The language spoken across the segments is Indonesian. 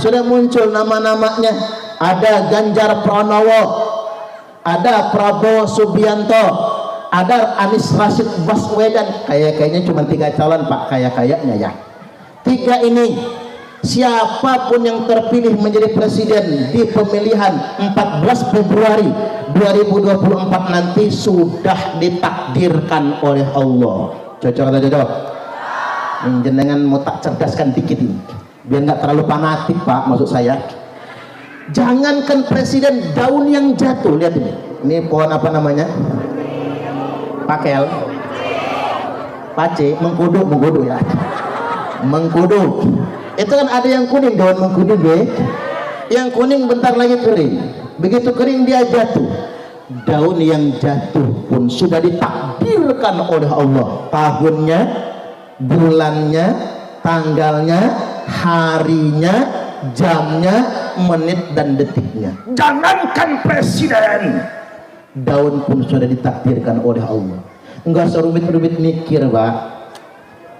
sudah muncul nama-namanya. Ada Ganjar Pranowo, ada Prabowo Subianto, ada Anies Rashid Baswedan. Kayaknya cuma 3 calon Pak, kayaknya ya. 3 ini, siapapun yang terpilih menjadi presiden di pemilihan 14 Februari 2024 nanti sudah ditakdirkan oleh Allah. Cocok atau cocok? Jenengan mau tak cerdaskan dikit ini, biar nggak terlalu fanatik Pak, maksud saya. Jangankan presiden, daun yang jatuh, lihat ini pohon apa namanya? Pakel, pace, mengkudu ya, mengkudu. Itu kan ada yang kuning, daun mengkudu deh. Yang kuning bentar lagi kering. Begitu kering dia jatuh. Daun yang jatuh pun sudah ditakdirkan oleh Allah. Tahunnya, bulannya, tanggalnya, harinya, jamnya, menit dan detiknya. Jangankan presiden, daun pun sudah ditakdirkan oleh Allah. Enggak serumit-rumit mikir Pak.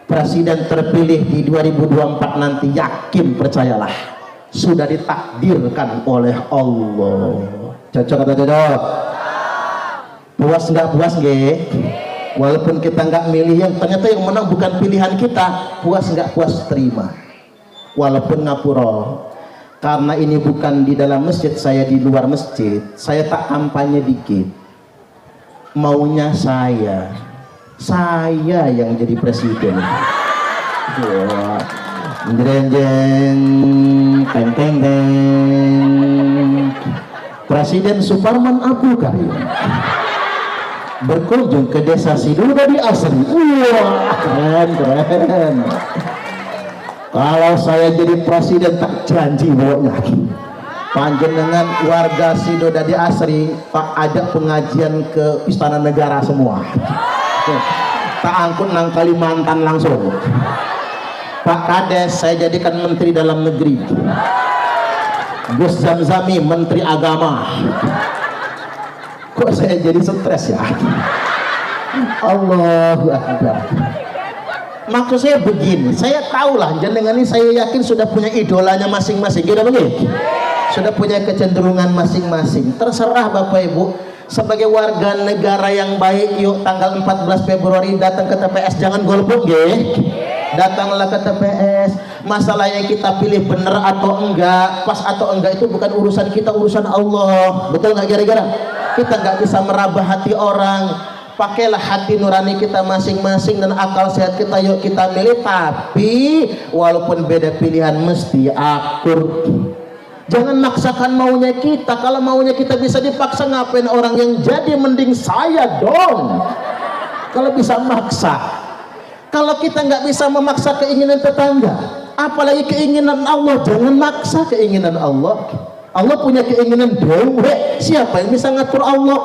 Presiden terpilih di 2024 nanti, yakin, percayalah, sudah ditakdirkan oleh Allah. Cocok atau cocok? Puas nggak puas nggak? Walaupun kita nggak milih, yang ternyata yang menang bukan pilihan kita. Puas nggak puas, terima. Walaupun ngapura, karena ini bukan di dalam masjid, saya di luar masjid, saya tak kampanye dikit. Maunya saya yang jadi presiden. Wah, jeng jeng, teng teng teng. Presiden Suparman Abu Karim berkunjung ke desa Sidodadi Asri. Wah, keren. Kalau saya jadi presiden tak janji bawanya. Panjenengan warga Sidodadi Asri Pak ajak pengajian ke Istana Negara semua. Tak angkut nang Kalimantan langsung. Pak Kades saya jadikan Menteri Dalam Negeri. Gus Zamzami Menteri Agama. Kok saya jadi stres ya? Allahu Akbar. Maksud saya begini, saya tahulah jenengan ini, saya yakin sudah punya idolanya masing-masing. Gitu begitu? Sudah punya kecenderungan masing-masing. Terserah Bapak Ibu, sebagai warga negara yang baik, yuk tanggal 14 Februari datang ke TPS, jangan golput nggih. Datanglah ke TPS. Masalahnya kita pilih benar atau enggak, pas atau enggak itu bukan urusan kita, urusan Allah. Betul nggak kira-kira? Kita nggak bisa meraba hati orang. Pakailah hati nurani kita masing-masing dan akal sehat kita, yuk kita milih. Tapi walaupun beda pilihan mesti akur. Jangan maksakan maunya kita. Kalau maunya kita bisa dipaksa, ngapain orang yang jadi? Mending saya dong kalau bisa maksa. Kalau kita nggak bisa memaksa keinginan tetangga, apalagi keinginan Allah. Jangan maksa keinginan Allah. Allah punya keinginan dewe. Siapa yang bisa ngatur Allah?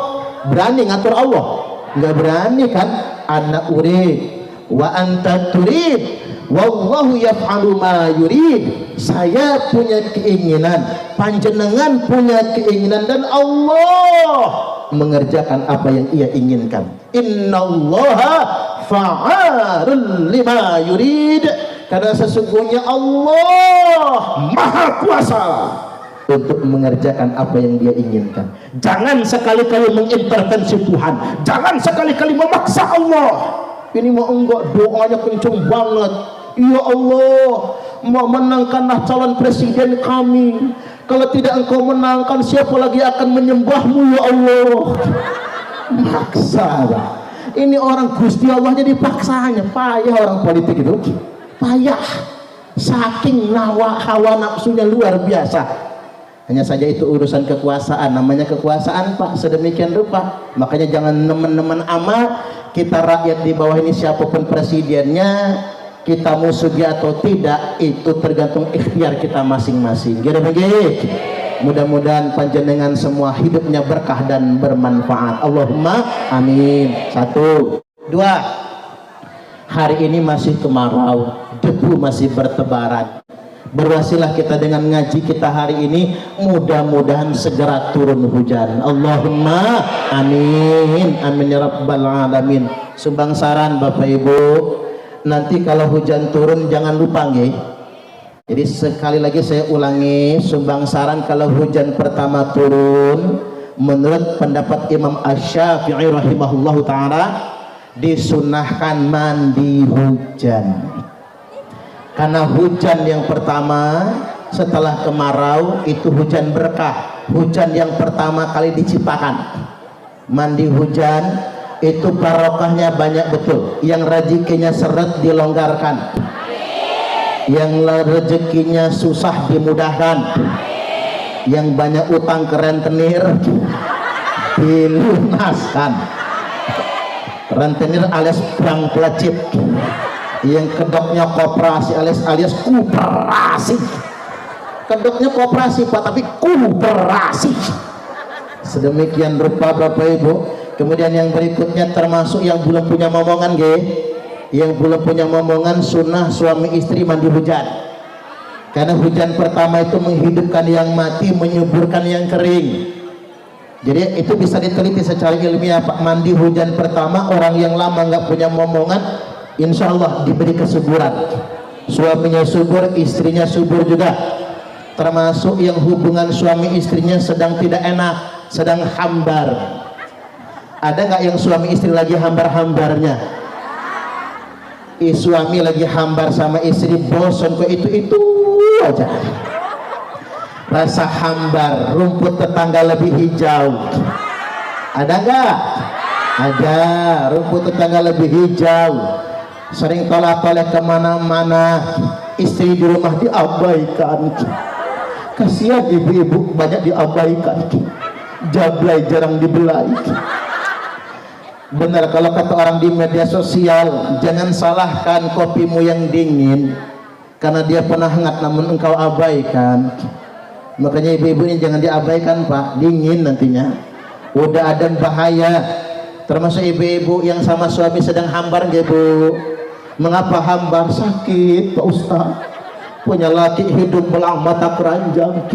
Berani ngatur Allah? Nggak berani kan? Ana urid wa anta turid, wallahu yaf'alu ma yurid. Saya punya keinginan, panjenengan punya keinginan, dan Allah mengerjakan apa yang Ia inginkan. Innallaha fa'alun lima yurid. Karena sesungguhnya Allah Maha Kuasa untuk mengerjakan apa yang Dia inginkan. Jangan sekali-kali mengintervensi Tuhan, jangan sekali-kali memaksa Allah. Ini mau enggak, doanya kenceng banget. Ya Allah, mau menangkanlah calon presiden kami. Kalau tidak Engkau menangkan, siapa lagi akan menyembahmu ya Allah? Maksa. Ini orang Gusti Allah jadi paksanya. Payah orang politik itu, payah. Saking hawa nafsunya luar biasa. Hanya saja itu urusan kekuasaan, namanya kekuasaan Pak, sedemikian rupa. Makanya jangan nemen-nemen amat. Kita rakyat di bawah ini, siapapun presidennya, kita musuh dia atau tidak, itu tergantung ikhtiar kita masing-masing. Gini-gini. Mudah-mudahan panjenengan semua hidupnya berkah dan bermanfaat. Allahumma amin. 1, 2. Hari ini masih kemarau, debu masih bertebaran. Berwasilah kita dengan ngaji kita hari ini, mudah-mudahan segera turun hujan. Allahumma amin. Amin ya rabbal alamin. Sumbang saran Bapak Ibu, nanti kalau hujan turun jangan lupa nggih, Jadi sekali lagi saya ulangi, sumbang saran kalau hujan pertama turun, menurut pendapat Imam Asy-Syafi'i rahimahullahu ta'ala, disunahkan mandi hujan. Karena hujan yang pertama setelah kemarau itu hujan berkah, hujan yang pertama kali diciptakan. Mandi hujan itu barokahnya banyak betul. Yang rezekinya seret dilonggarkan, yang rezekinya susah dimudahkan, yang banyak utang ke rentenir dilunaskan. Rentenir alias bank pelacit, yang kedoknya koperasi alias kuperasi. Kedoknya koperasi Pak, tapi kuperasi. Sedemikian rupa Bapak Ibu. Kemudian yang berikutnya termasuk yang belum punya momongan yang belum punya momongan, sunnah suami istri mandi hujan. Karena hujan pertama itu menghidupkan yang mati, menyuburkan yang kering. Jadi itu bisa diteliti secara ilmiah Pak. Mandi hujan pertama, orang yang lama nggak punya momongan, insya Allah diberi kesuburan. Suaminya subur, istrinya subur juga. Termasuk yang hubungan suami istrinya sedang tidak enak, sedang hambar. Ada nggak yang suami istri lagi hambar-hambarnya? Suami lagi hambar sama istri, bosan kok itu aja. Rasa hambar, rumput tetangga lebih hijau. Ada nggak? Ada, rumput tetangga lebih hijau. Sering tolak-tolak kemana-mana, istri di rumah diabaikan. Kasihan ibu-ibu banyak diabaikan, jablay jarang dibelai. Benar kalau kata orang di media sosial, jangan salahkan kopimu yang dingin karena dia pernah hangat namun engkau abaikan. Makanya ibu-ibu ini jangan diabaikan Pak, dingin nantinya, udah ada bahaya. Termasuk ibu-ibu yang sama suami sedang hambar Bu. Mengapa hambar? Sakit Pak Ustaz. Punya laki hidung belang, mata keranjang,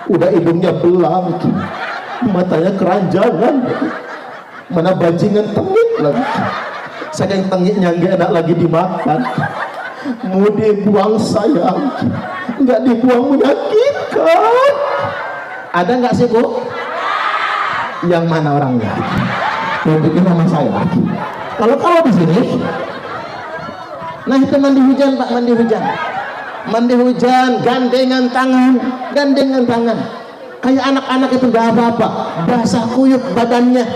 udah hidungnya belang, matanya keranjangan, mana bajingan tengik lagi, saking tengiknya nggak enak lagi dimakan. Mau dibuang sayang, nggak dibuang menyakitkan. Ada nggak sih Bu? Yang mana orangnya? Tunjukin nama saya. Kalau di sini, nah itu mandi hujan Pak, mandi hujan. Mandi hujan, gandengan tangan, kayak anak-anak itu gak apa-apa, basah kuyup badannya.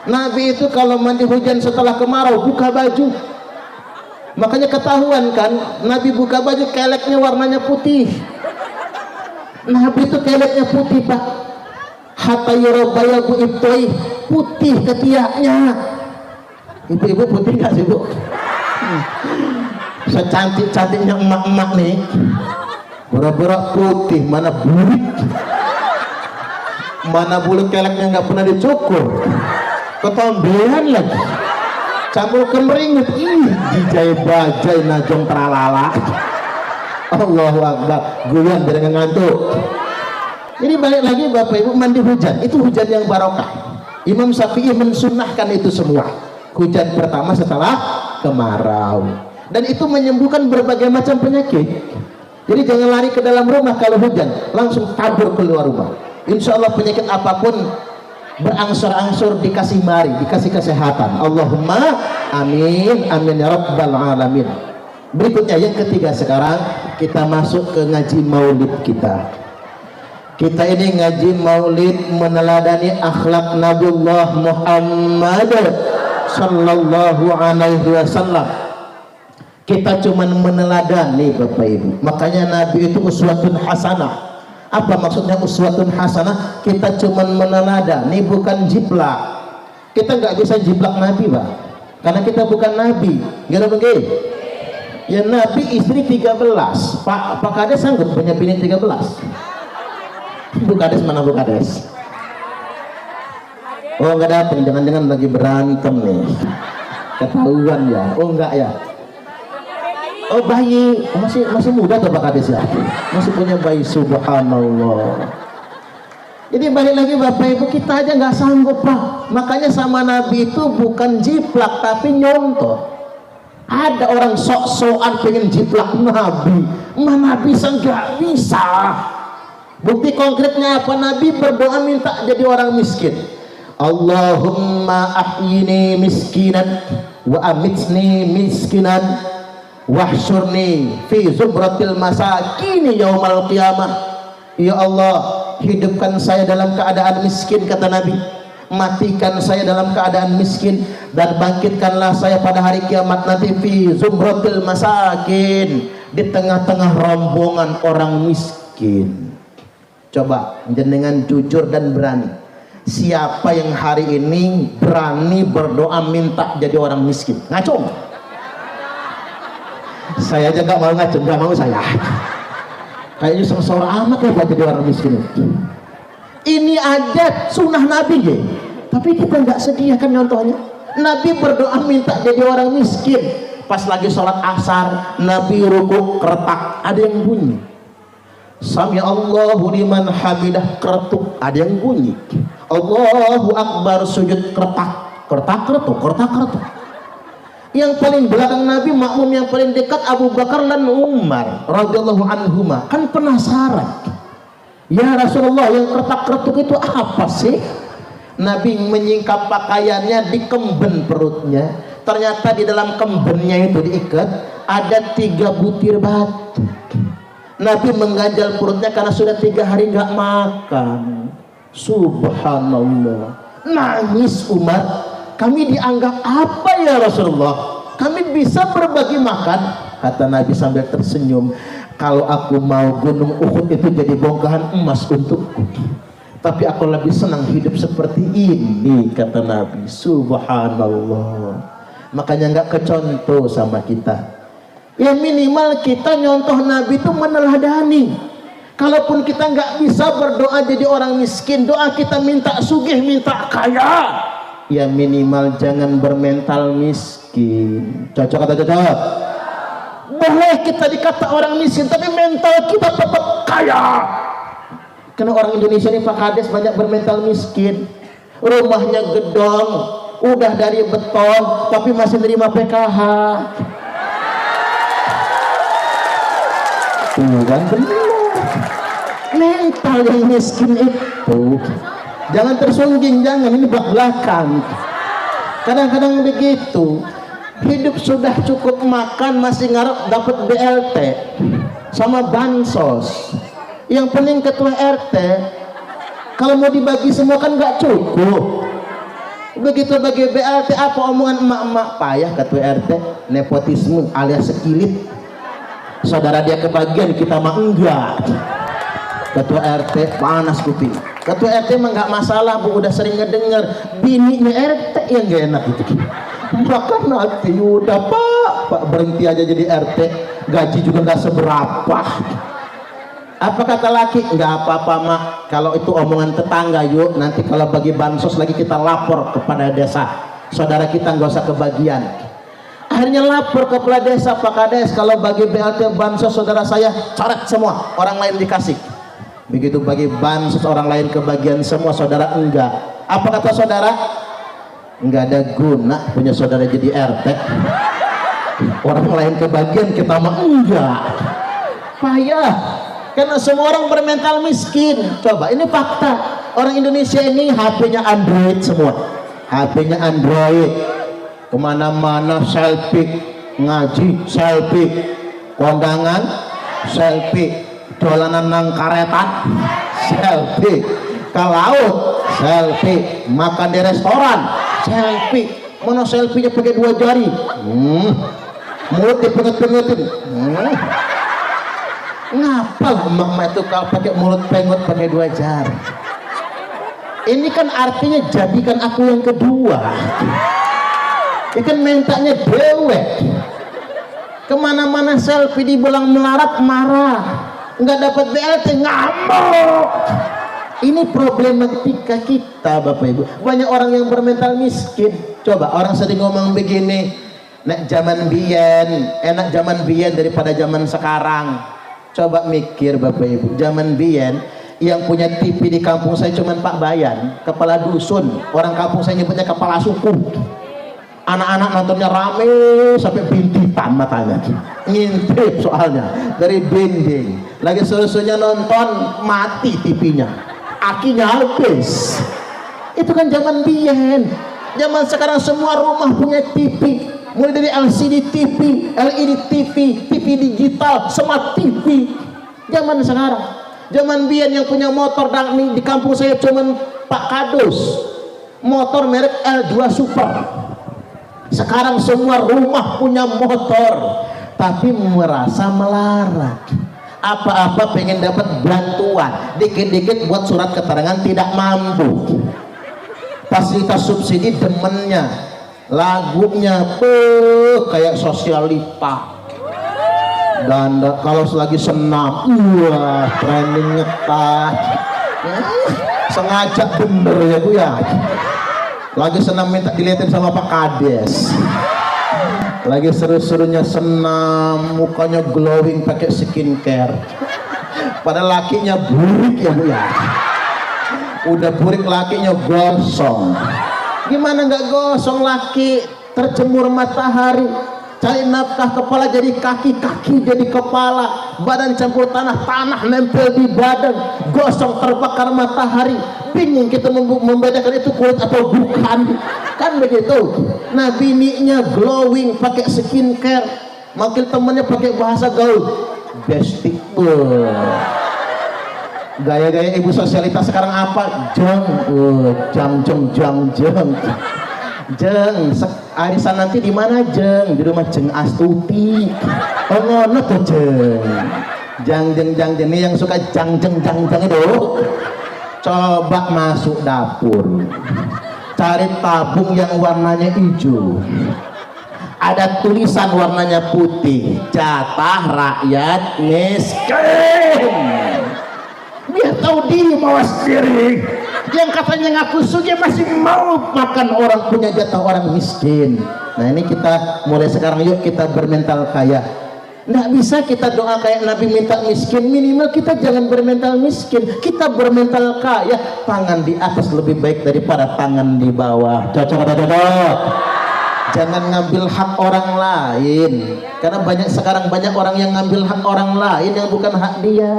Nabi itu kalau mandi hujan setelah kemarau buka baju. Makanya ketahuan kan, Nabi buka baju keleknya warnanya putih. Nabi itu keleknya putih Pak. Hatta yurabayabu ibtoi, putih ketiaknya. Ibu-ibu putih gak sih Bu? Secantik-cantiknya emak-emak nih, pura-pura putih, mana burik, mana bulu keleknya nggak pernah dicukur, ketombean lagi, campur kemeringut, dijai bajai najong tralala. Allahu Akbar, guyon biar nggak ngantuk. Ini balik lagi Bapak Ibu, mandi hujan itu hujan yang barokah. Imam Syafi'i mensunnahkan itu semua, hujan pertama setelah kemarau. Dan itu menyembuhkan berbagai macam penyakit. Jadi jangan lari ke dalam rumah kalau hujan, langsung kabur keluar rumah. Insya Allah penyakit apapun berangsur-angsur dikasih mari, dikasih kesehatan. Allahumma amin, amin ya rabbal alamin. Berikutnya yang ketiga, sekarang kita masuk ke ngaji maulid kita. Kita ini ngaji maulid meneladani akhlak Nabiullah Muhammad sallallahu alaihi wasallam. Kita cuman meneladani Bapak Ibu. Makanya Nabi itu uswatun hasanah. Apa maksudnya uswatun hasanah? Kita cuman meneladani, bukan jiplak. Kita nggak bisa jiplak Nabi Pak, karena kita bukan Nabi. Gak mungkin. Ya Nabi istri 13. Pak Kades sanggup punya bini 13? Bu Kades mana Bu Kades? Oh nggak datang, jangan-jangan lagi berantem nih. Ketahuan ya? Oh enggak ya? Oh bayi, masih muda tuh Pak Kades ya, masih punya bayi, subhanallah. Jadi balik lagi Bapak Ibu, kita aja nggak sanggup Pak. Makanya sama Nabi itu bukan jiplak tapi nyontoh. Ada orang sok-sokan pengen jiplak Nabi, Mana bisa, nggak bisa. Bukti konkretnya apa? Nabi berdoa minta jadi orang miskin. Allahumma ahyini miskinan wa amitni miskinan wahsyurni fi zubratil masakin yaumal qiyamah. Ya Allah, hidupkan saya dalam keadaan miskin, kata Nabi, matikan saya dalam keadaan miskin, dan bangkitkanlah saya pada hari kiamat nanti fi zubratil masakin, di tengah-tengah rombongan orang miskin. Coba jenengan jujur dan berani, siapa yang hari ini berani berdoa minta jadi orang miskin? Ngacung. Saya aja gak mau ngacung, gak mau saya. Kayaknya sengsara amat ya buat jadi orang miskin. Ini adat sunnah Nabi ya, tapi kita nggak sediakan contohnya. Nabi berdoa minta jadi orang miskin. Pas lagi sholat asar, Nabi rukuk, keretak, ada yang bunyi. Sami Allahu liman hamidah, keretuk, ada yang bunyi. Allahu akbar, sujud, keretak, keretak, keretuk, keretak, keretuk. Yang paling belakang Nabi, makmum yang paling dekat Abu Bakar dan Umar radhiyallahu anhuma, kan penasaran. Ya Rasulullah, yang keretak-keretuk itu apa sih? Nabi menyingkap pakaiannya, dikemben perutnya. Ternyata di dalam kembennya itu diikat ada 3 butir batu. Nabi mengganjal perutnya karena sudah 3 hari nggak makan. Subhanallah. Nangis Umar. Kami dianggap apa ya Rasulullah? Kami bisa berbagi makan. Kata Nabi sambil tersenyum, kalau aku mau gunung Uhud itu jadi bongkahan emas untukku, tapi aku lebih senang hidup seperti ini, kata Nabi. Subhanallah. Makanya nggak kecontoh sama kita. Ya minimal kita nyontoh Nabi itu meneladani. Kalaupun kita nggak bisa berdoa jadi orang miskin, doa kita minta sugih, minta kaya. Ya minimal jangan bermental miskin. Cocok atau cocok? Boleh kita dikata orang miskin, tapi mental kita tetap kaya. Karena orang Indonesia ini Pak Kades banyak bermental miskin. Rumahnya gedong, udah dari beton, tapi masih nerima PKH. Tuh kan benar. Mental yang miskin itu. Jangan tersungging, jangan, ini belak-belakan. Kadang-kadang begitu. Hidup sudah cukup makan, masih ngarep dapat BLT sama bansos. Yang penting ketua RT, kalau mau dibagi semua kan nggak cukup. Begitu bagi BLT, apa omongan emak-emak? Payah ketua RT, nepotisme alias sekilit. Saudara dia kebagian, kita mah enggak. Ketua RT panas kuping. Ketua RT mah nggak masalah, Bu, udah sering ngedenger. Bininya RT yang gak enak itu. Maka nanti udah Pak berhenti aja jadi RT, gaji juga nggak seberapa. Apa kata laki? Nggak apa-apa mak, kalau itu omongan tetangga, yuk nanti kalau bagi bansos lagi kita lapor kepada desa, saudara kita nggak usah kebagian. Akhirnya lapor ke kepala desa, Pak Kades kalau bagi BLT bansos saudara saya coret semua, orang lain dikasih. Begitu bagi bansos orang lain kebagian semua, saudara enggak. Apa kata saudara? Enggak ada guna punya saudara jadi RT. Orang lain kebagian, kita mah enggak. Payah. Karena semua orang bermental miskin. Coba, ini fakta. Orang Indonesia ini HP-nya Android semua. HP-nya Android. Kemana-mana selfie, ngaji selfie, kondangan selfie, dolanan nang karetan selfie, ke laut selfie, makan di restoran selfie. Mana selfie-nya pakai 2 jari, mulut dipenget-pengetin. Ngapalah emak-emak itu kalau pakai mulut pengut pakai 2 jari? Ini kan artinya jadikan aku yang kedua. Ya kan mintanya dewek. Kemana-mana selfie, dibilang melarat marah, nggak dapat BLT ngamuk. Ini problematika kita Bapak Ibu. Banyak orang yang bermental miskin. Coba orang sering ngomong begini, nek zaman biyen enak zaman biyen daripada zaman sekarang. Coba mikir Bapak Ibu, zaman biyen yang punya TV di kampung saya cuman Pak Bayan, kepala dusun. Orang kampung saya nyebutnya kepala suku. Anak-anak nontonnya rame sampai bintitan. bukan matanya, ngintip soalnya dari dinding. Lagi serusunya nonton, mati TV-nya, akinya habis. Itu kan zaman biyen. Zaman sekarang semua rumah punya TV, mulai dari LCD TV, LED TV, TV digital, smart TV. Zaman sekarang, zaman biyen yang punya motor di kampung saya cuman Pak Kadus, motor merek L2 Super. Sekarang semua rumah punya motor, tapi merasa melarat. Apa-apa pengen dapat bantuan, dikit-dikit buat surat keterangan tidak mampu. Fasilitas subsidi demennya, lagunya tuh kayak sosialita. Dan kalau lagi senam, wah trending ngetat. Sengaja bener ya Bu ya. Lagi senam minta dilihatin sama Pak Kades. Lagi seru-serunya senam, mukanya glowing pakai skincare. Padahal lakinya burik ya Bu ya. Udah burik lakinya gosong. Gimana nggak gosong, laki terjemur matahari, cari nafkah, kepala jadi kaki, kaki jadi kepala, badan campur tanah, tanah nempel di badan, gosong terbakar matahari. Bingung kita membedakan itu kulit atau bukan, kan begitu. Nah bininya glowing pakai skincare, makin temennya pakai bahasa gaul, bestik. Gaya-gaya ibu sosialitas sekarang apa? Jeng, arisan nanti di mana Jeng? Di rumah Jeng Astuti. Oh ngono tuh Jeng. Jang ini yang suka jang itu. Coba masuk dapur, cari tabung yang warnanya hijau, ada tulisan warnanya putih, jatah rakyat miskin. Dia tahu diri mawas diri. Yang katanya ngaku sugih masih mau makan orang punya jatah orang miskin. Nah ini kita mulai sekarang yuk kita bermental kaya. Nggak bisa kita doa kayak Nabi minta miskin, minimal kita jangan bermental miskin, kita bermental kaya. Tangan di atas lebih baik daripada tangan di bawah. Cocok. Jangan ngambil hak orang lain, karena sekarang banyak orang yang ngambil hak orang lain yang bukan hak dia.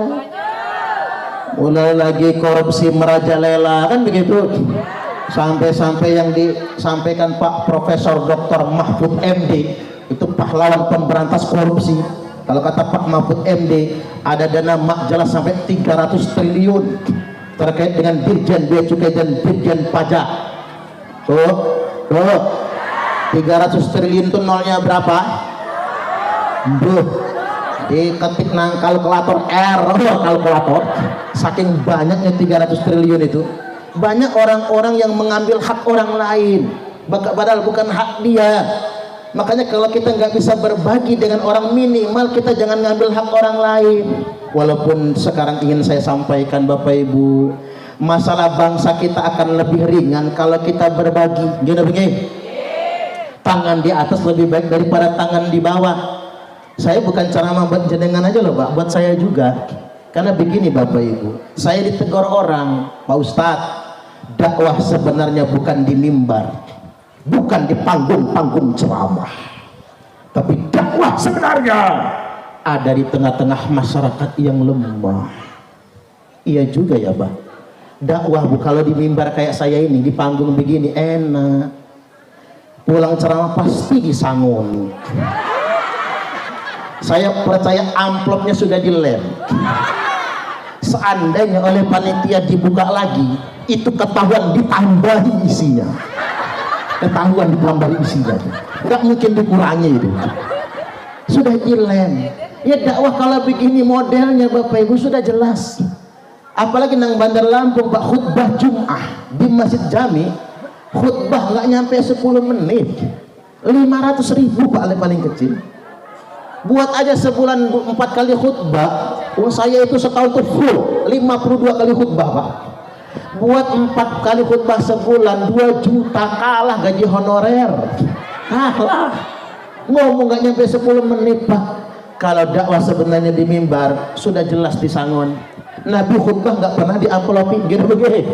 Mulai lagi korupsi merajalela, kan begitu. Sampai-sampai yang disampaikan Pak Profesor Dr. Mahfud MD itu pahlawan pemberantas korupsi. Kalau kata Pak Mahfud MD, ada dana mak jelas sampai 300 triliun terkait dengan Dirjen Bea Cukai dan Dirjen Pajak. Tuh 300 triliun itu nolnya berapa? Diketik nang kalkulator kalkulator. Saking banyaknya 300 triliun itu, banyak orang-orang yang mengambil hak orang lain padahal bukan hak dia. Makanya kalau kita nggak bisa berbagi dengan orang, minimal kita jangan ngambil hak orang lain. Walaupun sekarang ingin saya sampaikan Bapak Ibu, masalah bangsa kita akan lebih ringan kalau kita berbagi. Gini, tangan di atas lebih baik daripada tangan di bawah. Saya bukan ceramah buat jenengan aja loh Pak, buat saya juga. Karena begini Bapak Ibu, saya ditegur orang, Pak Ustadz, dakwah sebenarnya bukan di mimbar, bukan di panggung-panggung ceramah, tapi dakwah sebenarnya ada di tengah-tengah masyarakat yang lemah. Iya juga ya Pak, dakwah kalau di mimbar kayak saya ini, di panggung begini enak, pulang ceramah pasti disangon. Saya percaya amplopnya sudah dilem. Seandainya oleh panitia dibuka lagi, itu ketahuan ditambahi isinya. Nggak mungkin dikurangi itu. Sudah dilem. Ya dakwah kalau begini modelnya Bapak Ibu sudah jelas. Apalagi nang Bandar Lampung Pak, khutbah Jum'ah di Masjid Jami, khutbah nggak nyampe 10 menit, 500.000 Pak, paling kecil. Buat aja sebulan 4 kali khutbah, saya itu setahun itu full 52 kali khutbah Pak. Buat 4 kali khutbah sebulan 2 juta, kalah gaji honorer, kalah. Ngomong gak nyampe 10 menit Pak. Kalau dakwah sebenarnya di mimbar sudah jelas disangon. Nabi khutbah gak pernah diamplopi gini.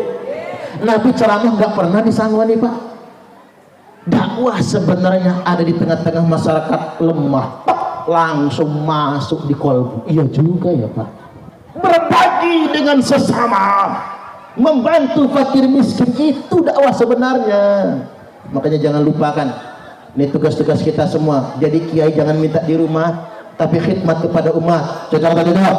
Nabi ceramah gak pernah disangoni Pak. Dakwah sebenarnya ada di tengah-tengah masyarakat lemah. langsung masuk di kolbu. Iya juga ya Pak, berbagi dengan sesama, membantu fakir miskin, itu dakwah sebenarnya. Makanya jangan lupakan, ini tugas-tugas kita semua. Jadi kiai jangan minta di rumah, tapi khidmat kepada umat. Cocok atau tidak?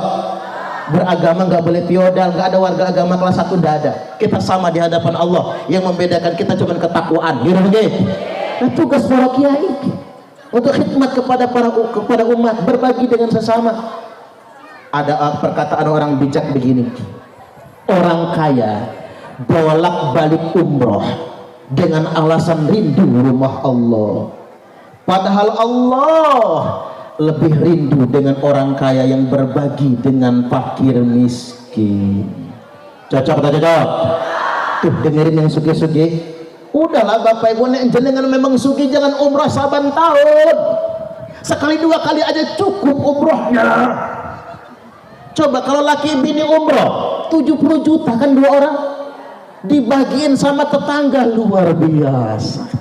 Beragama nggak boleh feodal, nggak ada warga agama kelas 1, nggak ada. Kita sama di hadapan Allah. Yang membedakan kita cuma ketakwaan. Nah, tugas para kiai untuk khidmat kepada umat, berbagi dengan sesama. Ada perkataan orang bijak begini, orang kaya bolak-balik umroh dengan alasan rindu rumah Allah, padahal Allah lebih rindu dengan orang kaya yang berbagi dengan fakir miskin. Cocok tak cocok? Tuh dengerin yang sugi-sugi. Udahlah Bapak Ibu, nek jenengan memang sugi jangan umrah saban tahun, sekali 2 kali aja cukup umrohnya. Coba kalau laki bini umroh 70 juta kan 2 orang, dibagiin sama tetangga, luar biasa.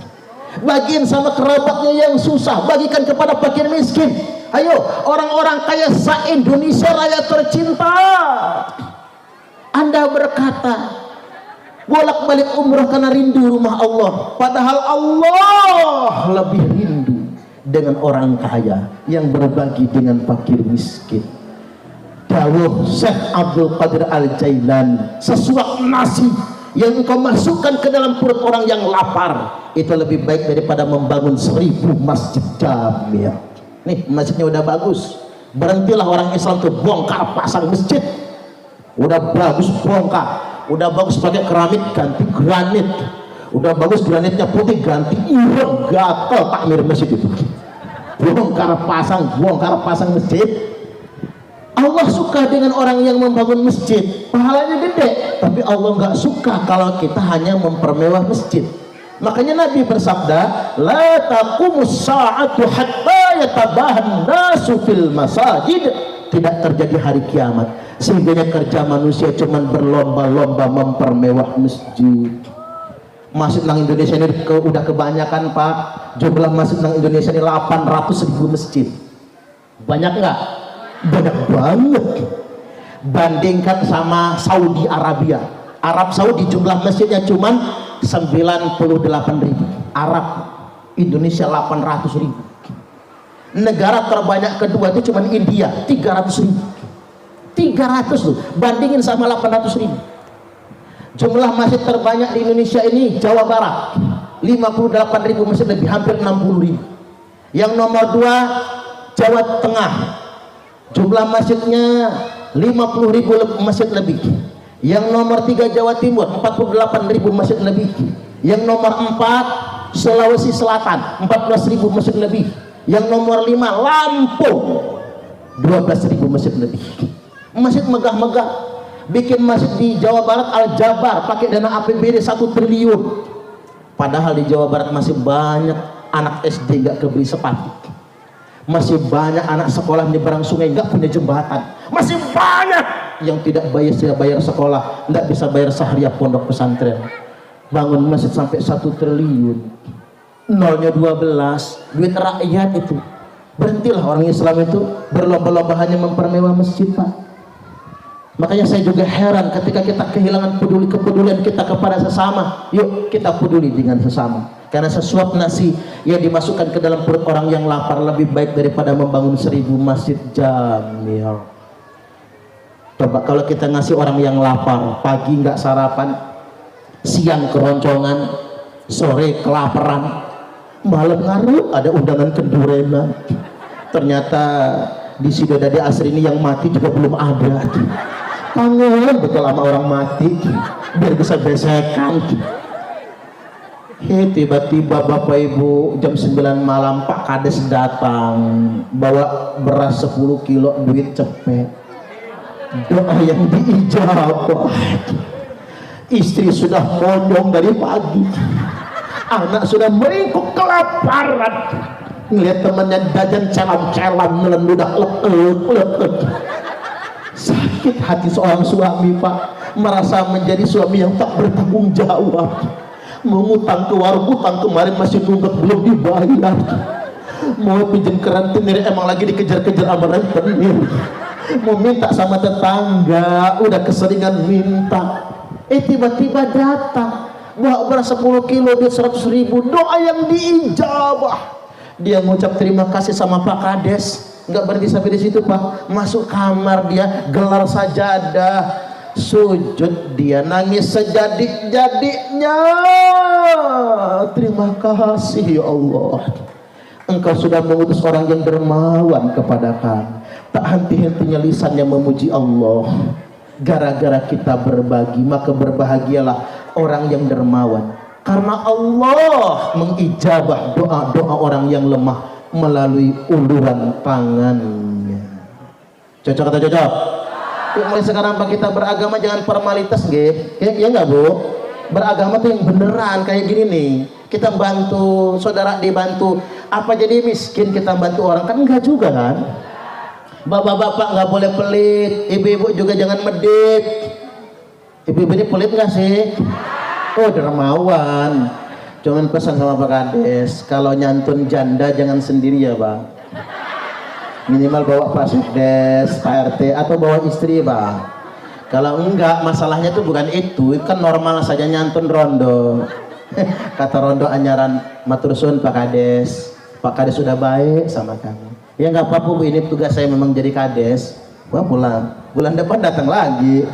Bagiin sama kerabatnya yang susah, bagikan kepada fakir miskin. Ayo, orang-orang kaya se-Indonesia raya tercinta, Anda berkata bolak-balik umroh karena rindu rumah Allah, padahal Allah lebih rindu dengan orang kaya yang berbagi dengan fakir miskin. Dawuh Syekh Abdul Qadir Al-Jailani, sesuap nasi yang engkau masukkan ke dalam perut orang yang lapar itu lebih baik daripada membangun 1000 masjid jami'. Nih masjidnya udah bagus, berhentilah orang Islam tuh bongkar pasang masjid. Udah bagus bongkar, udah bagus pakai keramik ganti granit, udah bagus granitnya putih ganti ireng, gatel takmir masjid itu. Bongkar pasang masjid. Allah suka dengan orang yang membangun masjid, pahalanya gede. Tapi Allah nggak suka kalau kita hanya mempermewah masjid. Makanya Nabi bersabda, la taqumus sa'atu hatta yatabahan nasu fil masajid. Tidak terjadi hari kiamat sehingga kerja manusia cuman berlomba-lomba mempermewah masjid. Masjid nang Indonesia ini udah kebanyakan Pak. Jumlah masjid nang Indonesia ini 800.000 masjid. Banyak nggak? Banyak banget. Bandingkan sama Saudi Arabia, Arab Saudi jumlah masjidnya cuman 98.000. Arab Indonesia 800.000. Negara terbanyak kedua itu cuman India 300.000. 300 tuh bandingin sama 800.000. Jumlah masjid terbanyak di Indonesia ini Jawa Barat 58.000 masjid lebih, hampir 60.000. Yang nomor 2 Jawa Tengah, jumlah masjidnya 50.000 masjid lebih. Yang nomor 3 Jawa Timur 48.000 masjid lebih. Yang nomor 4 Sulawesi Selatan 14.000 masjid lebih. Yang nomor 5 Lampung 12.000 masjid lebih. Masjid megah-megah. Bikin masjid di Jawa Barat Al-Jabar pakai dana APBD 1 triliun. Padahal di Jawa Barat masih banyak anak SD gak kebeli sepatu, masih banyak anak sekolah nyeberang sungai nggak punya jembatan, masih banyak yang tidak bayar sekolah, nggak bisa bayar sahriah pondok pesantren. Bangun masjid sampai 1 triliun, nolnya 12, duit rakyat itu. Berhentilah orang Islam itu berlomba-lomba hanya mempermewah masjid Pak. Makanya saya juga heran ketika kita kehilangan kepedulian kita kepada sesama. Yuk kita peduli dengan sesama, karena sesuap nasi yang dimasukkan ke dalam perut orang yang lapar lebih baik daripada membangun 1000 masjid jami'. Coba kalau kita ngasih orang yang lapar, pagi nggak sarapan, siang keroncongan, sore kelaparan, malam ngaruh ada undangan kendurenan, ternyata di Sidodadi Asri ini yang mati juga belum ada. Kangen betul sama orang mati biar bisa besekan. Tiba-tiba Bapak Ibu jam 9 malam Pak Kades datang bawa beras 10 kilo, duit cepet, doa yang diijabah. Istri sudah mondong dari pagi, anak sudah meringkuk kelaparan, ngeliat temannya jajan celam-celam melendudak lepet. Sakit hati seorang suami Pak, merasa menjadi suami yang tak bertanggung jawab. Mengutang ke warung, utang kemarin masih nunggak belum dibayar. mau pinjam ke rentenir, emang lagi dikejar-kejar sama rentenir, mau minta sama tetangga, udah keseringan minta, tiba-tiba datang bawa beras 10 kilo duit 100.000, doa yang diijabah. Dia mengucap terima kasih sama Pak Kades. Nggak berhenti sampai di situ Pak, masuk kamar dia gelar sajadah, sujud dia nangis sejadik-jadiknya. Terima kasih ya Allah, Engkau sudah mengutus orang yang dermawan kepada kami. Tak henti-hentinya lisannya memuji Allah. Gara-gara kita berbagi, maka berbahagialah orang yang dermawan, karena Allah mengijabah doa-doa orang yang lemah melalui uluran tangannya. Cocok atau cocok? Yuk, mulai sekarang Pak, kita beragama jangan formalitas nggih. Ya enggak Bu? Beragama tuh yang beneran kayak gini nih. Kita bantu saudara, dibantu. Apa jadi miskin kita bantu orang? Kan enggak juga kan? Bapak-bapak nggak boleh pelit, ibu-ibu juga jangan medit. Ibu-ibu ini pelit nggak sih? Oh, dermawan. Cuman pesan sama Pak Kades, kalau nyantun janda jangan sendiri ya Bang. Minimal bawa Pak Sekdes, Pak RT, atau bawa istri Bang. Kalau enggak, masalahnya tuh bukan itu, kan normal saja nyantun rondo. Kata rondo anyaran, matur suwun Pak Kades. Pak Kades sudah baik sama kami. Ya nggak apa-apa Bu, ini tugas saya memang jadi Kades. Wah, pulang, bulan depan datang lagi.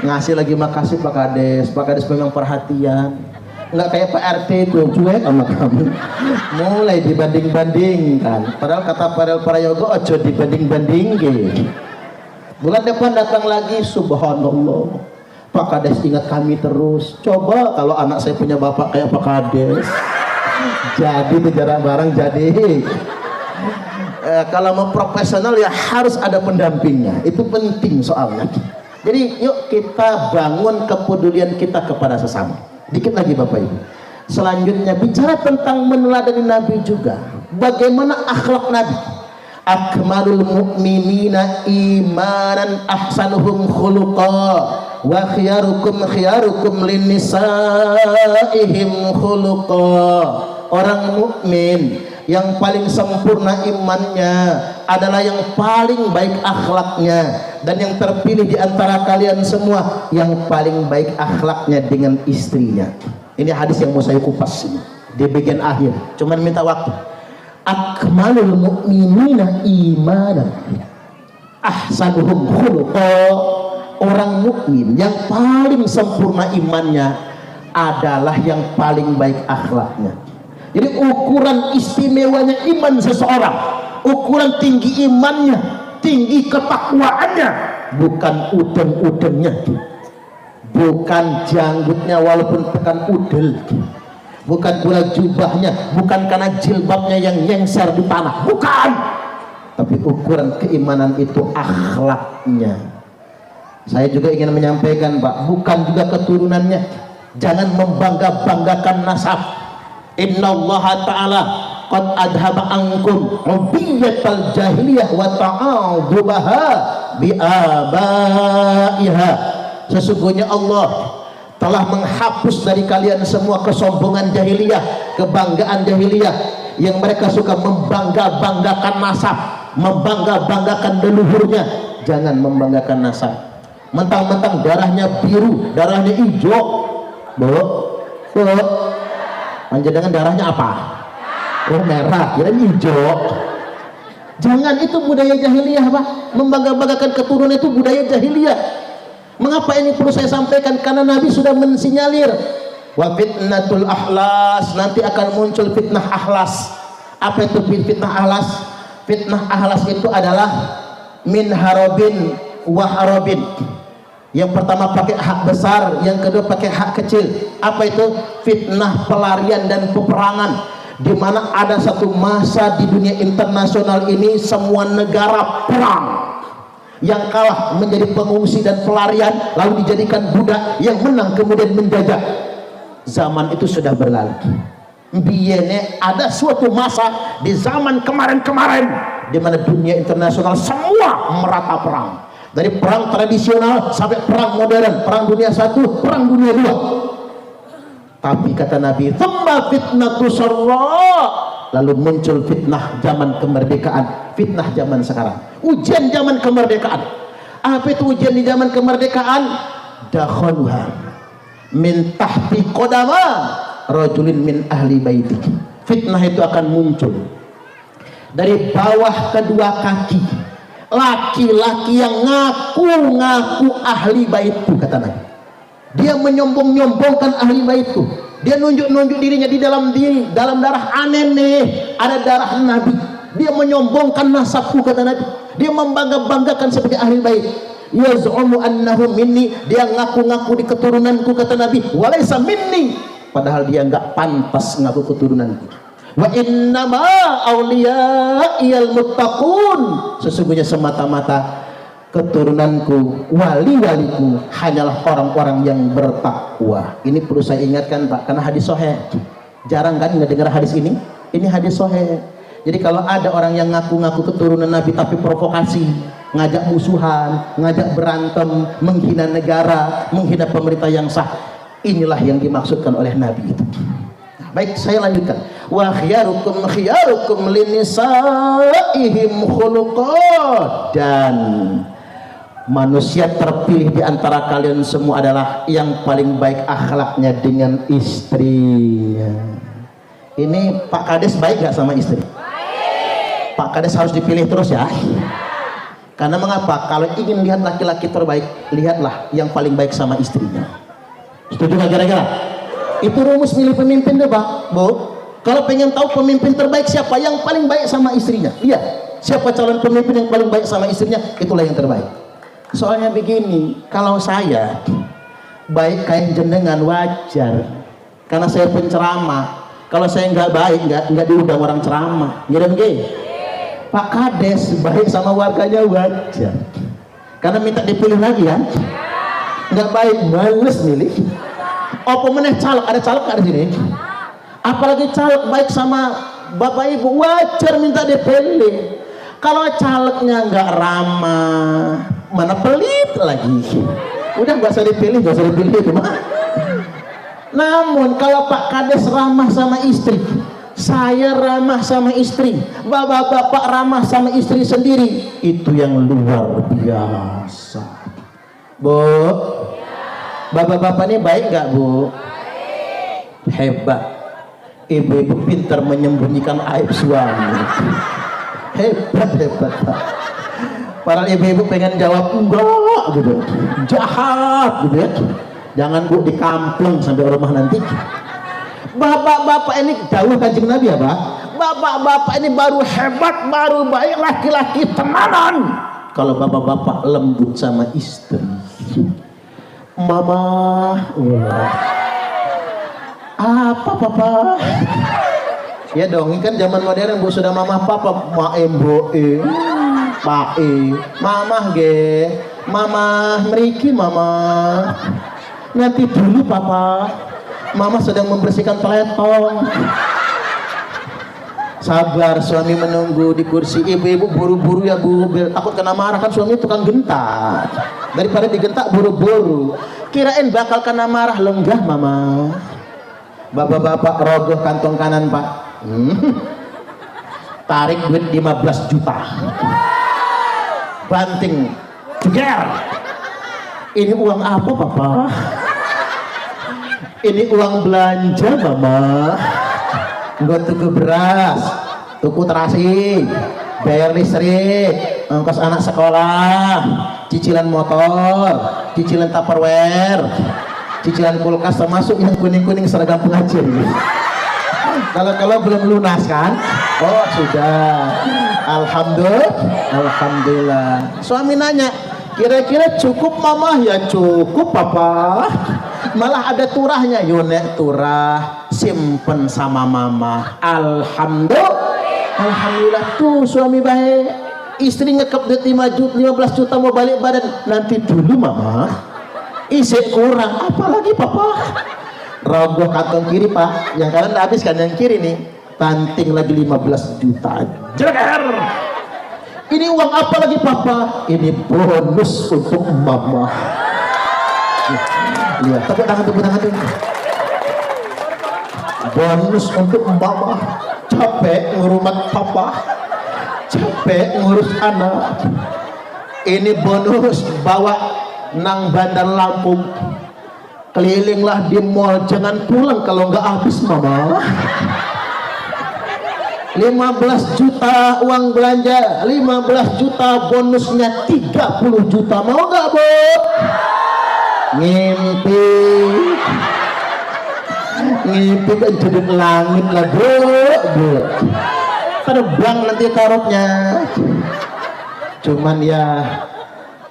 Ngasih lagi makasih Pak Kades. Pak Kades memang perhatian. Nggak kayak Pak RT itu cuek sama kamu. Mulai dibanding-bandingkan. Padahal kata Padel Prayogo, ojo dibanding-bandingin. Bulan depan datang lagi, subhanallah. Pak Kades ingat kami terus. Coba kalau anak saya punya bapak kayak Pak Kades, jadi tuh jarak barang jadi. Kalau mau profesional ya harus ada pendampingnya, itu penting soalnya. Jadi yuk kita bangun kepedulian kita kepada sesama. Dikit lagi Bapak Ibu. Selanjutnya bicara tentang meneladani Nabi juga. Bagaimana akhlak Nabi? Akmalul mu'minina imanan ahsanuhum khuluqa wa khiyarukum linnisaihim khuluqa. Orang mukmin yang paling sempurna imannya adalah yang paling baik akhlaknya, dan yang terpilih di antara kalian semua yang paling baik akhlaknya dengan istrinya. Ini hadis yang mau saya kupas ini di bagian akhir, cuman minta waktu. Akmalul mu'minina imanan ahsanuhum khuluqa. Orang mukmin yang paling sempurna imannya adalah yang paling baik akhlaknya. Jadi ukuran istimewanya iman seseorang, ukuran tinggi imannya, tinggi ketakwaannya, bukan udeng-udengnya, bukan janggutnya walaupun tekan udel, bukan pula jubahnya, bukan karena jilbabnya yang nyengser di tanah, bukan. Tapi ukuran keimanan itu akhlaknya. Saya juga ingin menyampaikan Pak, bukan juga keturunannya. Jangan membangga-banggakan nasab. Innallaha ta'ala qad adhaba ankum ubiyatal jahiliyah wa ta'adhubaha bi'abaiha. Sesungguhnya Allah telah menghapus dari kalian semua kesombongan jahiliyah, kebanggaan jahiliyah, yang mereka suka membangga-banggakan nasab, membangga-banggakan leluhurnya. Jangan membanggakan nasab. Mentang-mentang darahnya biru, darahnya hijau, Bu, panjenengan darahnya apa? Oh, merah, kirain hijau. Jangan, itu budaya jahiliyah Pak. Membangga-banggakan keturunan itu budaya jahiliyah. Mengapa ini perlu saya sampaikan? Karena Nabi sudah mensinyalir, wa fitnatul ahlas, nanti akan muncul fitnah ahlas. Apa itu fitnah ahlas? Fitnah ahlas itu adalah min harobin wa harobin. Yang pertama pakai hak besar, yang kedua pakai hak kecil. Apa itu? Fitnah pelarian dan peperangan, di mana ada satu masa di dunia internasional ini semua negara perang, yang kalah menjadi pengungsi dan pelarian, lalu dijadikan budak, yang menang kemudian menjajah. Zaman itu sudah berlalu. Biasanya ada suatu masa di zaman kemarin-kemarin di mana dunia internasional semua merata perang. Dari perang tradisional sampai perang modern, perang dunia 1, perang dunia 2. Tapi kata Nabi, "Tsumma fitnatu sarra", lalu muncul fitnah zaman kemerdekaan, fitnah zaman sekarang, ujian zaman kemerdekaan. Apa itu ujian di zaman kemerdekaan? Dakhaluha min tahti qadama rajulin min ahli baiti. Fitnah itu akan muncul dari bawah kedua kaki laki-laki yang ngaku-ngaku ahli baitku, kata Nabi. Dia menyombong-nyombongkan ahli baitku. Dia nunjuk-nunjuk dirinya di dalam darah aneh nih, ada darah Nabi. Dia menyombongkan nasabku, kata Nabi. Dia membangga-banggakan sebagai ahli bait. Yaz'umu annahu minni, dia ngaku-ngaku di keturunanku, kata Nabi. Walaysa minni, padahal dia enggak pantas ngaku keturunanku. Wa innama awliya'iyal muttaqun, sesungguhnya semata-mata keturunanku, wali-waliku hanyalah orang-orang yang bertakwa. Ini perlu saya ingatkan Pak, karena hadis sahih. Jarang kan nggak dengar hadis ini? Ini hadis sahih. Jadi kalau ada orang yang ngaku-ngaku keturunan Nabi tapi provokasi, ngajak musuhan, ngajak berantem, menghina negara, menghina pemerintah yang sah, inilah yang dimaksudkan oleh Nabi itu. Baik, saya lanjutkan. Wa khiyarukum khiyarukum linisaihim khuluqan, dan manusia terpilih di antara kalian semua adalah yang paling baik akhlaknya dengan istrinya. Ini Pak Kades baik gak sama istri? Baik. Pak Kades harus dipilih terus ya. Karena mengapa? Kalau ingin lihat laki-laki terbaik, lihatlah yang paling baik sama istrinya. Setuju gak kira-kira? Itu rumus milih pemimpin deh Pak, Bu. Kalau pengen tahu pemimpin terbaik siapa, yang paling baik sama istrinya. Iya, siapa calon pemimpin yang paling baik sama istrinya, itulah yang terbaik. Soalnya begini, kalau saya baik kayak jenengan wajar, karena saya penceramah. Kalau saya nggak baik, nggak diundang orang ceramah. Ngirim gini, Pak Kades baik sama warganya wajar, karena minta dipilih lagi ya. Nggak baik, males milih. Apa meneh caleg, ada caleg nggak di sini? Apalagi caleg baik sama bapak ibu, wajar minta dipilih. Kalau calegnya nggak ramah, mana pelit lagi, udah gak usah dipilih itu mah. Namun kalau Pak Kades ramah sama istri, saya ramah sama istri, bapak-bapak ramah sama istri sendiri, itu yang luar biasa. Bu, bapak-bapak ini baik nggak Bu? Hebat. Ibu-ibu pintar menyembunyikan aib suami. Hebat. Para ibu-ibu pengen jawab enggak gitu, jahat gitu ya. Jangan Bu dikampung sampai rumah nanti. Bapak-bapak ini jauh Kanjeng Nabi ya Pak. Bapak-bapak ini baru hebat, baru baik, laki-laki tenanan. Kalau bapak-bapak lembut sama istri, mama, apa papa? Ya dong, ini kan zaman modern Bu, sudah mama papa, maemboe. Pae, mama ge, mama meriki mama. Nanti dulu papa, mama sedang membersihkan peletong. Sabar, suami menunggu di kursi. Ibu-ibu buru-buru ya Bu, takut kena marah, kan suami tukang gentak. Daripada digentak buru-buru, kirain bakal kena marah, lenggah mama. Bapak-bapak rogoh kantong kanan Pak, tarik duit 15 juta. Banting, jeger. Ini uang apa papa? Ini uang belanja mama. Buat tuku beras, tuku terasi, bayar listrik, ongkos anak sekolah, cicilan motor, cicilan Tupperware, cicilan kulkas, termasuk yang kuning-kuning seragam pengajian. Kalau belum lunas kan? Oh sudah. Alhamdulillah. Suami nanya, kira-kira cukup mama? Ya cukup papa. Malah ada turahnya. Yunek turah simpen sama mama. Alhamdulillah tuh suami baik. Istri ngekep duit 15 juta mau balik badan. Nanti dulu mama, isi kurang, apalagi papa. Rogoh kantong kiri Pak, yang kanan udah habis kan, yang kiri nih tanting lagi 15 juta. Jeger. Ini uang apa lagi papa? Ini bonus untuk mama. Lihat, tepuk tangan tuh. Bonus untuk mama. capek ngurumat papa, capek ngurus anak. Ini bonus bawa nang Bandar Lampung, kelilinglah di mall, jangan pulang kalau nggak habis mama. 15 juta uang belanja, 15 juta bonusnya 30 juta, mau nggak bu? Ngimpi kan judul langit lah bu, terbang nanti tarotnya. Cuman ya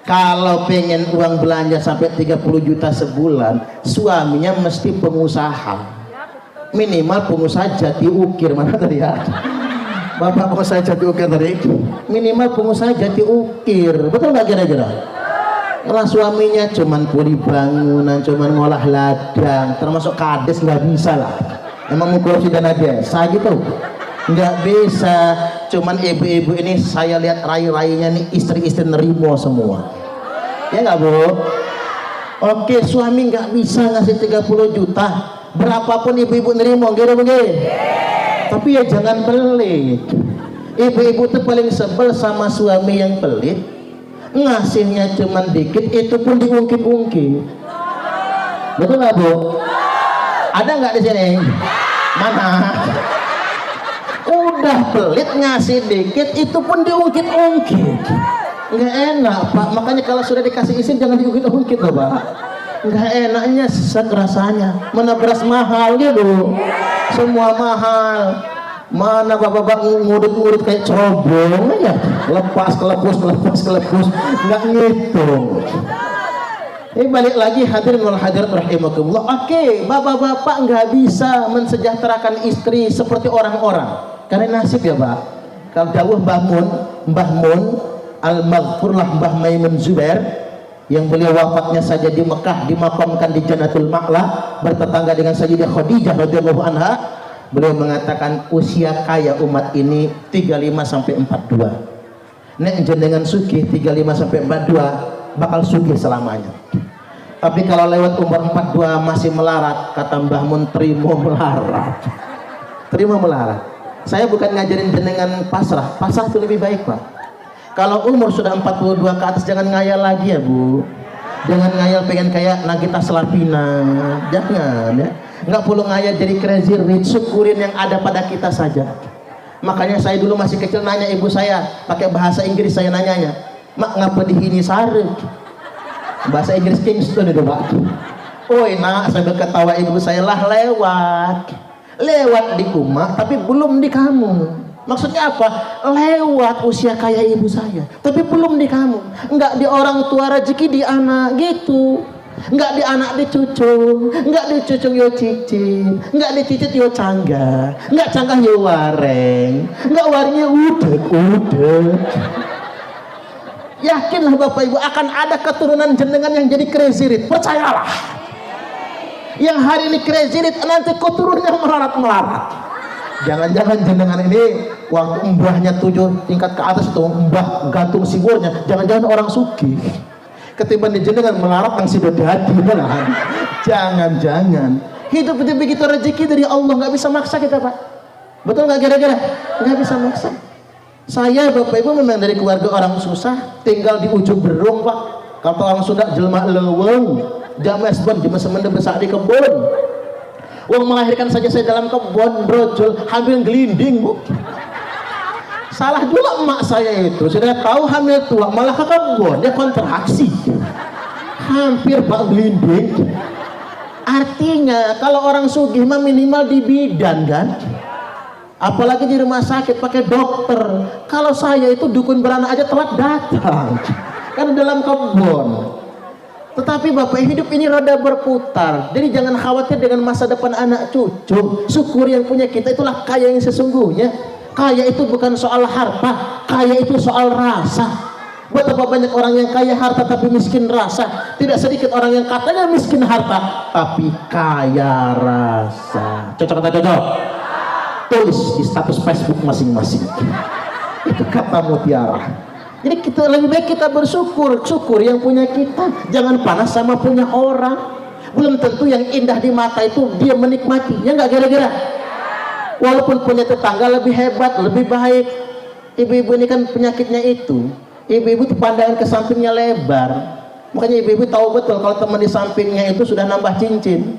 kalau pengen uang belanja sampai 30 juta sebulan, suaminya mesti pengusaha, minimal pengusaha jati ukir. Mana tadi ya bapak pengusaha jati ukir tadi? Minimal pengusaha jati ukir, betul nggak kira-kira? Kalau suaminya cuman puli bangunan, cuman ngolah ladang, termasuk kades, nggak bisa lah. Emang mau korupsi dana desa gitu? Nggak bisa. Cuman ibu-ibu ini saya lihat rai-rainya nih, istri-istri nerimo semua. Ya nggak bu? Oke, suami nggak bisa ngasih 30 juta, berapapun ibu-ibu nerimo, gitu begini. Tapi ya jangan pelit. Ibu-ibu tuh paling sebel sama suami yang pelit, ngasihnya cuman dikit, itu pun diungkit-ungkit. Betul nggak bu? Ada nggak di sini? Mana? Udah pelit ngasih dikit, itu pun diungkit-ungkit. Nggak enak pak, makanya kalau sudah dikasih izin jangan diungkit-ungkit loh pak. Nggak enaknya sesak rasanya. Mana beras mahal gitu, semua mahal. Mana bapak-bapak ngurut-ngurut kayak cerobong aja, lepas kelepus, nggak ngitung. Ini balik lagi hadirin wal hadirat rahimakumullah. Oke, bapak-bapak nggak bisa mensejahterakan istri seperti orang-orang, karena nasib ya pak. Kalau dawuh Mbah Mun al-Maghfurlah Mbah Maimun Zubair, yang beliau wafatnya saja di Mekah, dimakamkan di Jannatul Ma'la, bertetangga dengan Sayyidah Khadijah radhiyallahu anha. Beliau mengatakan usia kaya umat ini 35 sampai 42. Nek jenengan sugih 35 sampai 42 bakal sugih selamanya. Tapi kalau lewat umur 42 masih melarat, kata Mbah Mun, terima melarat. Terima melarat. Saya bukan ngajarin jenengan pasrah. Pasrah itu lebih baik pak. Kalau umur sudah 42 ke atas jangan ngayal lagi ya bu. Jangan ngayal pengen kayak Nagita Slavina, jangan ya. Nggak perlu ngayal jadi crazy rich, syukurin yang ada pada kita saja. Makanya saya dulu masih kecil nanya ibu saya pakai bahasa Inggris, saya nanyanya, mak ngapa dihini sare? Bahasa Inggris Kingston itu pak. Oi nak, saya berketawa ibu saya lah, lewat di rumah tapi belum di kamu. Maksudnya apa? Lewat usia kaya ibu saya tapi belum di kamu. Enggak di orang tua rezeki di anak gitu. Enggak di anak dicucung, enggak dicucung yo cicit, enggak dicicit yo canggah, enggak canggah yo wareng, enggak warengnya udek. Yakinlah bapak ibu akan ada keturunan jenengan yang jadi crazy rich, percayalah. Yang hari ini crazy rich nanti keturunannya melarat. Jangan-jangan jenengan ini waktu mbahnya 7 tingkat ke atas itu mbah gantung sigurnya, jangan-jangan orang sugih. Ketimbang di jenengan melarat yang sudah dadi lah. Jangan-jangan hidup itu begitu, rezeki dari Allah, nggak bisa maksa kita pak. Betul nggak kira-kira? Nggak bisa maksa. Saya bapak ibu memang dari keluarga orang susah, tinggal di ujung berung pak. Kata orang Sunda jelma leweng, james bon, james semende besar di kebun. Uang melahirkan saja saya dalam kebun brojol, hamil gelinding bu. Salah juga emak saya itu, sudah tahu hamil tua malah ke kebun, dia kontraksi hampir pak gelinding. Artinya kalau orang sugih mah minimal di bidan kan, apalagi di rumah sakit pakai dokter. Kalau saya itu dukun beranak aja telat datang kan dalam kebun. Tetapi bapak hidup ini roda berputar, jadi jangan khawatir dengan masa depan anak cucu. Syukur yang punya kita, itulah kaya yang sesungguhnya. Kaya itu bukan soal harta, kaya itu soal rasa. Betapa banyak orang yang kaya harta tapi miskin rasa. Tidak sedikit orang yang katanya miskin harta tapi kaya rasa. Cocok atau cocok? Tulis di status Facebook masing-masing. Itu kata mutiara. Jadi kita lebih baik kita bersyukur, syukur yang punya kita. Jangan panas sama punya orang. Belum tentu yang indah di mata itu dia menikmati. Ya nggak kira-kira? Walaupun punya tetangga lebih hebat, lebih baik. Ibu-ibu ini kan penyakitnya itu. Ibu-ibu tuh pandangan ke sampingnya lebar. Makanya ibu-ibu tahu betul kalau teman di sampingnya itu sudah nambah cincin.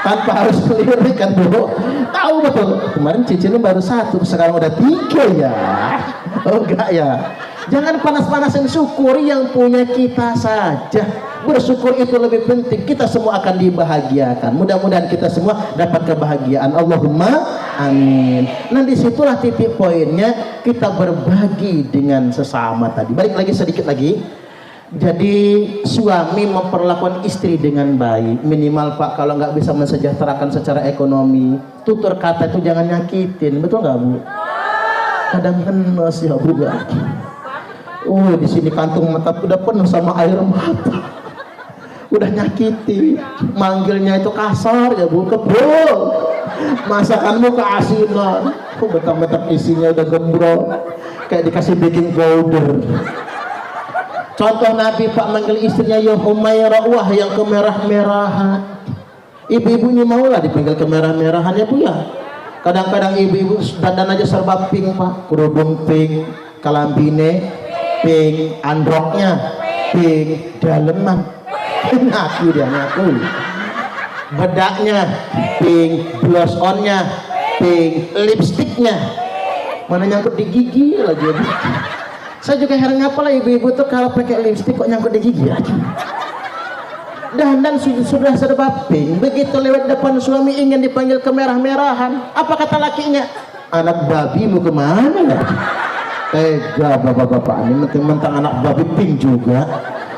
Tanpa harus melirik kan Bu. Tahu betul. Kemarin cincinnya baru 1, sekarang udah 3 ya. Oh enggak ya. Jangan panas-panasin, syukuri yang punya kita saja. Bersyukur itu lebih penting. Kita semua akan dibahagiakan. Mudah-mudahan kita semua dapat kebahagiaan. Allahumma amin. Nah disitulah titik poinnya, kita berbagi dengan sesama tadi. Balik lagi sedikit lagi. Jadi suami memperlakukan istri dengan baik. Minimal Pak, kalau nggak bisa mensejahterakan secara ekonomi, tutur kata itu jangan nyakitin. Betul nggak Bu? Kadang kenos ya Bu ya. Oh di sini kantung mata udah penuh sama air mata, udah nyakiti, manggilnya itu kasar ya Bu, kebul, masakanmu keasinan, betang-betang isinya udah gembrong, kayak dikasih baking powder. Contoh Nabi Pak manggil istrinya ya Humairah, wah yang kemerah-merahan. Ibu-ibu ini maulah dipanggil kemerah-merahan ya Bu ya. Kadang-kadang ibu-ibu dandan aja serba pink Pak, kerudung pink, kalambine pink, androknya pink, daleman ngaku dia ngaku, bedaknya pink, blush onnya pink, lipstiknya mana nyangkut di gigi lagi. Saya juga heran apalah ibu-ibu tuh kalau pakai lipstik kok nyangkut di gigi aja. Dan sudah serba pink, begitu lewat depan suami ingin dipanggil kemerah-merahan, apa kata lakinya? Anak babi mau kemana ya? Tega bapak-bapak ini mentang-mentang anak babi pink juga,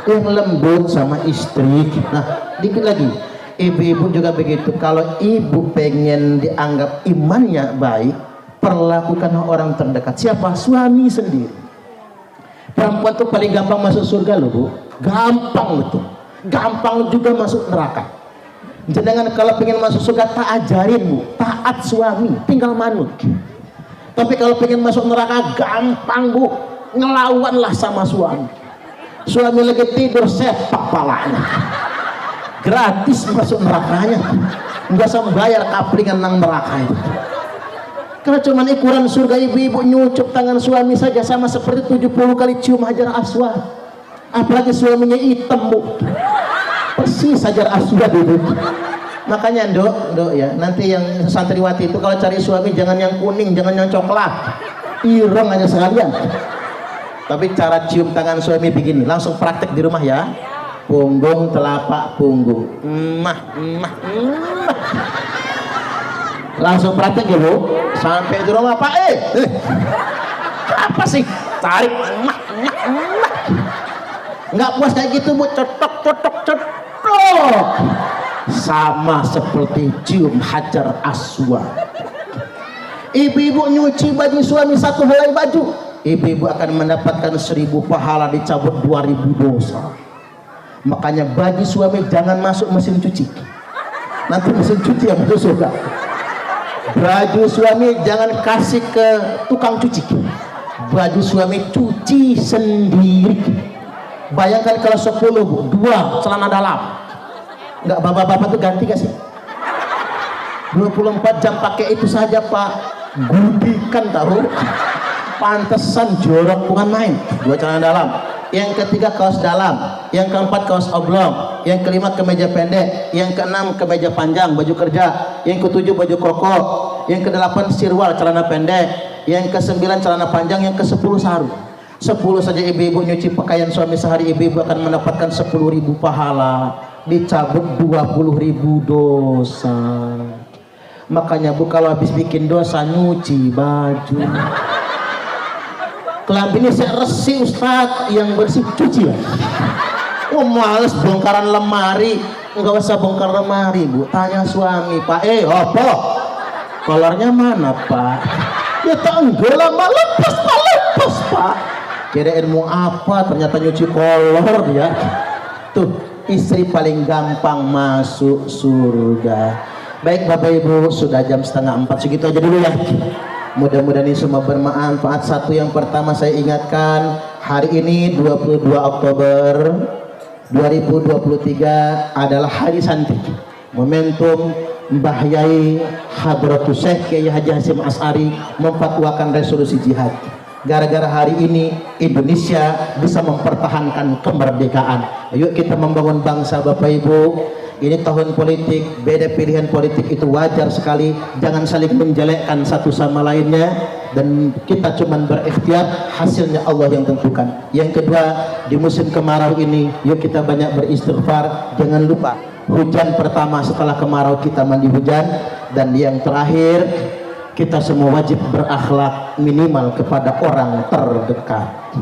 yang lembut sama istri. Nah dikit lagi, ibu-ibu juga begitu. Kalau ibu pengen dianggap imannya baik, perlakukan orang terdekat. Siapa? Suami sendiri. Perempuan tuh paling gampang masuk surga loh Bu, gampang betul. Gampang juga masuk neraka. Jangan kalau pengen masuk surga tak ajarin Bu, taat suami, tinggal manut. Tapi kalau pengen masuk neraka gampang Bu, ngelawanlah sama suami. Suami lagi tidur sepak palanya, gratis masuk nerakanya, nggak usah bayar kaplingan nang neraka itu. Karena cuman ukuran surga ibu-ibu nyucup tangan suami saja sama seperti 70 kali cium hajar aswad. Apalagi suaminya hitam Bu, persis hajar aswad itu. Makanya Dok ya, nanti yang santriwati itu kalau cari suami jangan yang kuning, jangan yang coklat, ireng aja sekalian. Tapi cara cium tangan suami begini, langsung praktek di rumah ya. Punggung, telapak punggung, langsung praktek ya Bu. Sampai di rumah Pak, apa sih? Tarik, nggak puas kayak gitu Bu, cetok. Sama seperti cium hajar aswad. Ibu-ibu nyuci baju suami 1 helai baju, ibu-ibu akan mendapatkan 1000 pahala, dicabut 2000 dosa. Makanya baju suami jangan masuk mesin cuci, nanti mesin cuci yang masuk surga. Baju suami jangan kasih ke tukang cuci, baju suami cuci sendiri. Bayangkan kalau 10 Bu, 2 celana dalam. Enggak bapak-bapak tuh ganti gak sih? 24 jam pakai itu saja Pak, gudikan tahu. Pantesan jorok bukan main. 2 celana dalam, yang ketiga kaos dalam, yang keempat kaos oblong, yang kelima kemeja pendek, yang keenam kemeja panjang baju kerja, yang ketujuh baju koko, yang kedelapan sirwal celana pendek, yang kesembilan celana panjang, yang ke-10 sarung. 10 saja ibu-ibu nyuci pakaian suami sehari, ibu-ibu akan mendapatkan 10.000 pahala, dicabut 20.000 dosa. Makanya Bu kalau habis bikin dosa nyuci baju. Kelambi ini saya resi Ustadz, yang bersih cuci ya. Oh males bongkaran lemari, nggak usah bongkar lemari Bu, tanya suami Pak, apa? Kolornya mana Pak? Ya tak lama lepas Pak. Kirain mau apa, ternyata nyuci kolor ya. Tuh istri paling gampang masuk surga. Baik Bapak Ibu, sudah jam 3:30, segitu aja dulu ya. Mudah-mudahan ini semua bermanfaat. Satu yang pertama saya ingatkan, hari ini 22 Oktober 2023 adalah hari santri, momentum Mbah Yai Hadratus Syekh Kiai Haji Hasyim Asy'ari memfatwakan resolusi jihad. Gara-gara hari ini Indonesia bisa mempertahankan kemerdekaan. Ayo kita membangun bangsa Bapak Ibu. Ini tahun politik, beda pilihan politik itu wajar sekali. Jangan saling menjelekkan satu sama lainnya, dan kita cuman berikhtiar, hasilnya Allah yang tentukan. Yang kedua, di musim kemarau ini yuk kita banyak beristighfar. Jangan lupa hujan pertama setelah kemarau kita mandi hujan. Dan yang terakhir, kita semua wajib berakhlak minimal kepada orang terdekat.